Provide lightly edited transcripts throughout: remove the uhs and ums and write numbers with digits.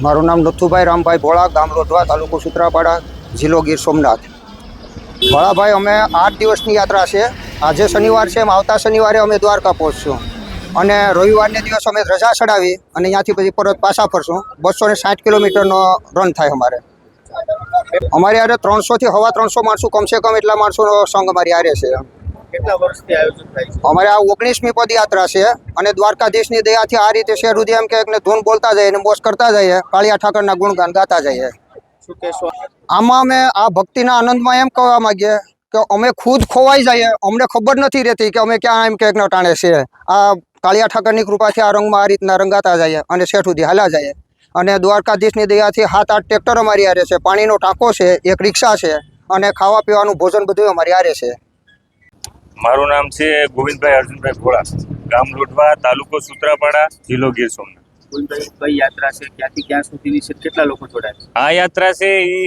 મારું નામ નથુભાઈ રામભાઈ ભોળા, ગામ લોઢવા, તાલુકો સૂત્રાપાડા, જિલ્લો ગીર સોમનાથ। ભોળાભાઈ, અમે 8 દિવસની યાત્રા છે। આજે શનિવાર છે, આવતા શનિવારે અમે દ્વારકા પહોંચશું અને રવિવારને દિવસ અમે રજા ચડાવી અને ત્યાંથી પછી પરત પાછા ફરશું। 260 કિલોમીટરનો રન થાય અમારે યારે 300 થી 350 માણસો, કમસે કમ એટલા માણસોનો સંઘ અમારી હારે છે। કેટલા વર્ષથી આયોજન થાય છે? અમારે આ 19મી પદયાત્રા છે અને દ્વારકાધીશની દયાથી આ રીતે શેર સુધી એમ કે ધૂન બોલતા જઈએ અને મોજ કરતા જઈએ, કાળિયા ઠાકરના ગુણગાન ગાતા જઈએ। શું કહેશો? આમાં અમે આ ભક્તિના આનંદમાં એમ કહેવા માંગીએ કે અમે ખુદ ખોવાઈ જઈએ, અમને ખબર નથી રહેતી કે અમે ક્યાં એમ કે ટાણે છે। આ કાળિયા ઠાકરની કૃપાથી આ રંગમાં આ રીતના રંગાતા જઈએ અને શેઠ સુધી હાલ્યા જઈએ। અને દ્વારકાધીશની દયાથી 7-8 ટ્રેક્ટર અમારી હારે છે, પાણીનો ટાંકો છે, એક રિક્ષા છે અને ખાવા પીવાનું ભોજન બધું અમારી હારે છે। મારું નામ છે ગોવિંદભાઈ અર્જુનભાઈ ભોળા, ગામ લોઢવા, તાલુકો સૂત્રાપાડા, જિલ્લો ગીર સોમનાથ। કઈ યાત્રા છે, ક્યાંથી ક્યાં સુધીની છે, કેટલા લોકો જોડાયા? આ યાત્રા છે એ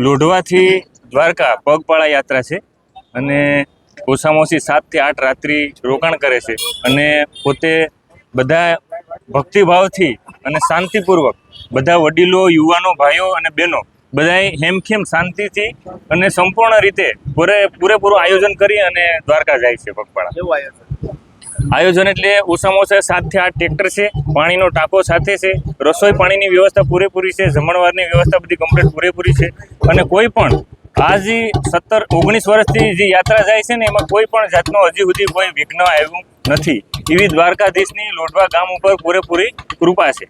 લોઢવાથી દ્વારકા પગપાળા યાત્રા છે અને ઓછામાં ઓછી 7 થી 8 રાત્રિ રોકાણ કરે છે અને પોતે બધા ભક્તિભાવથી અને શાંતિપૂર્વક બધા વડીલો, યુવાનો, ભાઈઓ અને બહેનો બધાએ હેમખેમ શાંતિથી અને સંપૂર્ણ રીતે પૂરેપૂરું આયોજન કરી અને દ્વારકા જાય છે પગપાળા। કેવું આયોજન એટલે ઓછામાં ઓછા 7 થી 8 ટ્રેક્ટર છે, પાણીનો ટાંકો સાથે છે, રસોઈ પાણીની વ્યવસ્થા પૂરેપૂરી છે, જમણવારની વ્યવસ્થા બધી કમ્પ્લીટ પૂરેપૂરી છે અને કોઈ પણ આ જે 17-19 વર્ષથી જે યાત્રા જાય છે ને એમાં કોઈ પણ જાતનો હજી સુધી કોઈ વિઘ્ન આવ્યું નથી, એવી દ્વારકાધીશની લોઢવા ગામ ઉપર પૂરેપૂરી કૃપા છે।